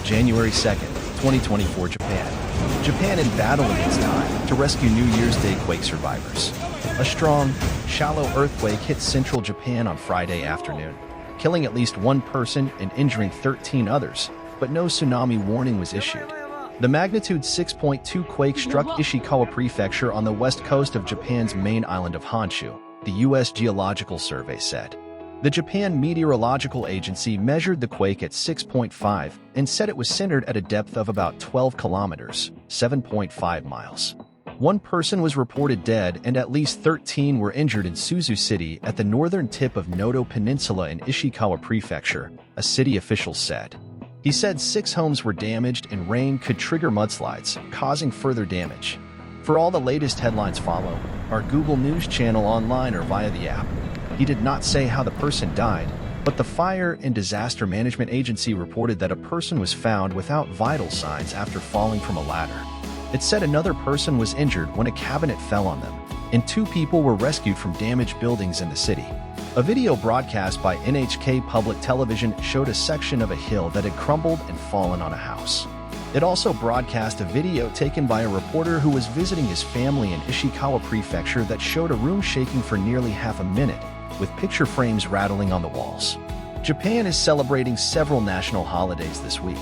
January 2nd, 2024 Japan. Japan in battle against time to rescue New Year's Day quake survivors. A strong, shallow earthquake hit central Japan on Friday afternoon, killing at least one person and injuring 13 others, but no tsunami warning was issued. The magnitude 6.2 quake struck Ishikawa prefecture on the west coast of Japan's main island of Honshu, the US Geological Survey said. The Japan Meteorological Agency measured the quake at 6.5 and said it was centered at a depth of about 12 kilometers, 7.5 miles. One person was reported dead and at least 13 were injured in Suzu city at the northern tip of Noto Peninsula in Ishikawa prefecture, a city official said. He said 6 homes were damaged and rain could trigger mudslides, causing further damage. For all the latest headlines follow, our Google News channel online or via the app. He did not say how the person died, but the Fire and Disaster Management Agency reported that a person was found without vital signs after falling from a ladder. It said another person was injured when a cabinet fell on them, and 2 people were rescued from damaged buildings in the city. A video broadcast by NHK Public Television showed a section of a hill that had crumbled and fallen on a house. It also broadcast a video taken by a reporter who was visiting his family in Ishikawa prefecture that showed a room shaking for nearly half a minute, with picture frames rattling on the walls. Japan is celebrating several national holidays this week.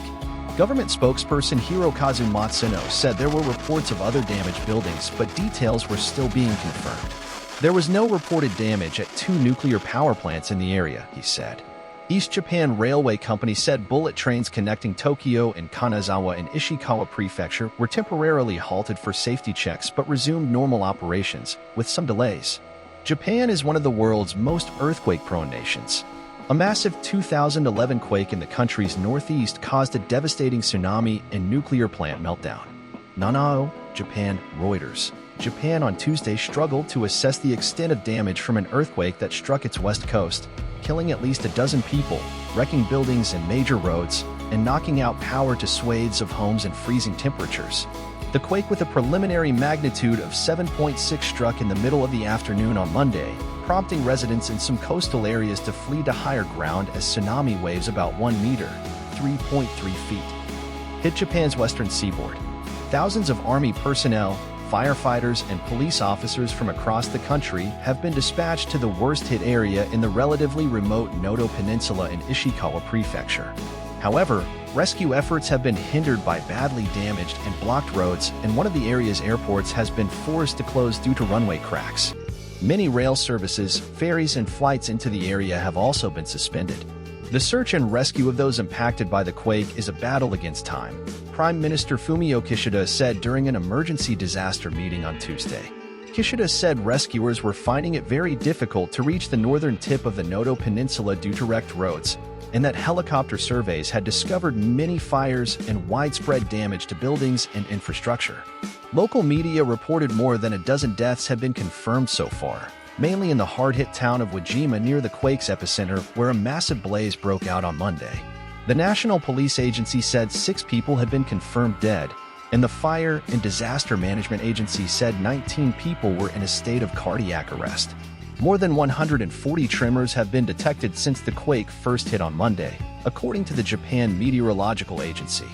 Government spokesperson Hirokazu Matsuno said there were reports of other damaged buildings, but details were still being confirmed. There was no reported damage at 2 nuclear power plants in the area, he said. East Japan Railway Company said bullet trains connecting Tokyo and Kanazawa in Ishikawa prefecture were temporarily halted for safety checks but resumed normal operations, with some delays. Japan is one of the world's most earthquake-prone nations. A massive 2011 quake in the country's northeast caused a devastating tsunami and nuclear plant meltdown. Nanao, Japan, Reuters. Japan on Tuesday struggled to assess the extent of damage from an earthquake that struck its west coast, killing at least a dozen people, wrecking buildings and major roads, and knocking out power to swathes of homes in freezing temperatures. The quake with a preliminary magnitude of 7.6 struck in the middle of the afternoon on Monday, prompting residents in some coastal areas to flee to higher ground as tsunami waves about 1 meter, 3.3 feet, hit Japan's western seaboard. Thousands of army personnel, firefighters, and police officers from across the country have been dispatched to the worst-hit area in the relatively remote Noto Peninsula in Ishikawa prefecture. However, rescue efforts have been hindered by badly damaged and blocked roads, and one of the area's airports has been forced to close due to runway cracks. Many rail services, ferries, and flights into the area have also been suspended. The search and rescue of those impacted by the quake is a battle against time, Prime Minister Fumio Kishida said during an emergency disaster meeting on Tuesday. Kishida said rescuers were finding it very difficult to reach the northern tip of the Noto Peninsula due to wrecked roads, and that helicopter surveys had discovered many fires and widespread damage to buildings and infrastructure. Local media reported more than a dozen deaths had been confirmed so far, mainly in the hard-hit town of Wajima near the quake's epicenter, where a massive blaze broke out on Monday. The National Police Agency said 6 people had been confirmed dead, and the Fire and Disaster Management Agency said 19 people were in a state of cardiac arrest. More than 140 tremors have been detected since the quake first hit on Monday, according to the Japan Meteorological Agency.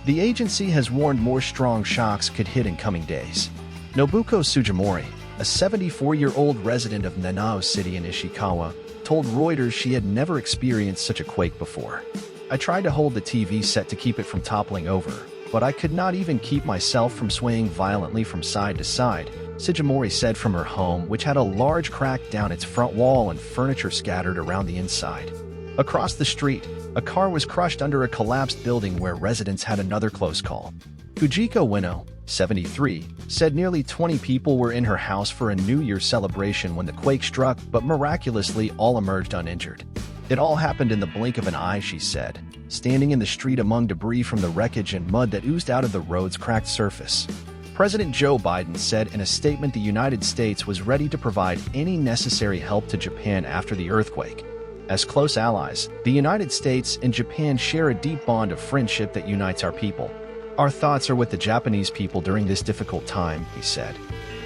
The agency has warned more strong shocks could hit in coming days. Nobuko Sugimori, a 74-year-old resident of Nanao City in Ishikawa, told Reuters she had never experienced such a quake before. I tried to hold the TV set to keep it from toppling over, but I could not even keep myself from swaying violently from side to side, Sugimori said from her home, which had a large crack down its front wall and furniture scattered around the inside. Across the street, a car was crushed under a collapsed building where residents had another close call. Fujiko Ueno, 73, said nearly 20 people were in her house for a New Year's celebration when the quake struck, but miraculously all emerged uninjured. It all happened in the blink of an eye, she said, standing in the street among debris from the wreckage and mud that oozed out of the road's cracked surface. President Joe Biden said in a statement the United States was ready to provide any necessary help to Japan after the earthquake. As close allies, the United States and Japan share a deep bond of friendship that unites our people. Our thoughts are with the Japanese people during this difficult time, he said.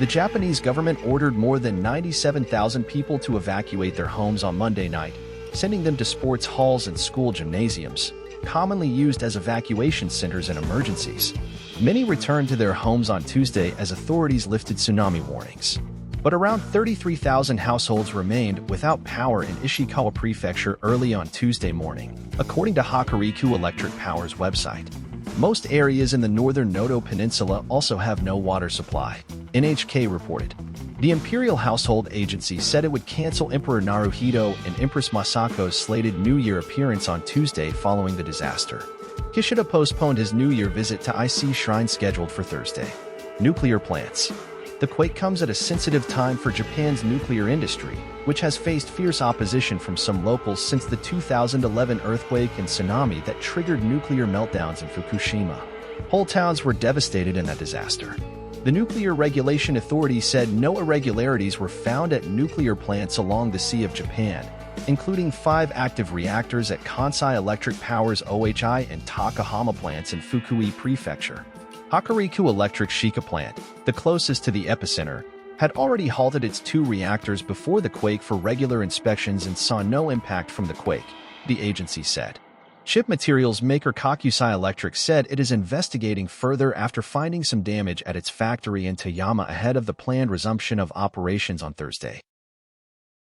The Japanese government ordered more than 97,000 people to evacuate their homes on Monday night, sending them to sports halls and school gymnasiums, commonly used as evacuation centers in emergencies. Many returned to their homes on Tuesday as authorities lifted tsunami warnings. But around 33,000 households remained without power in Ishikawa Prefecture early on Tuesday morning, according to Hokuriku Electric Power's website. Most areas in the northern Noto Peninsula also have no water supply, NHK reported. The Imperial Household Agency said it would cancel Emperor Naruhito and Empress Masako's slated New Year appearance on Tuesday following the disaster. Kishida postponed his New Year visit to IC Shrine scheduled for Thursday. Nuclear plants. The quake comes at a sensitive time for Japan's nuclear industry, which has faced fierce opposition from some locals since the 2011 earthquake and tsunami that triggered nuclear meltdowns in Fukushima. Whole towns were devastated in that disaster. The Nuclear Regulation Authority said no irregularities were found at nuclear plants along the Sea of Japan, including 5 active reactors at Kansai Electric Power's OHI and Takahama plants in Fukui Prefecture. Hokuriku Electric Shika plant, the closest to the epicenter, had already halted its 2 reactors before the quake for regular inspections and saw no impact from the quake, the agency said. Chip materials maker Kokusai Electric said it is investigating further after finding some damage at its factory in Toyama ahead of the planned resumption of operations on Thursday.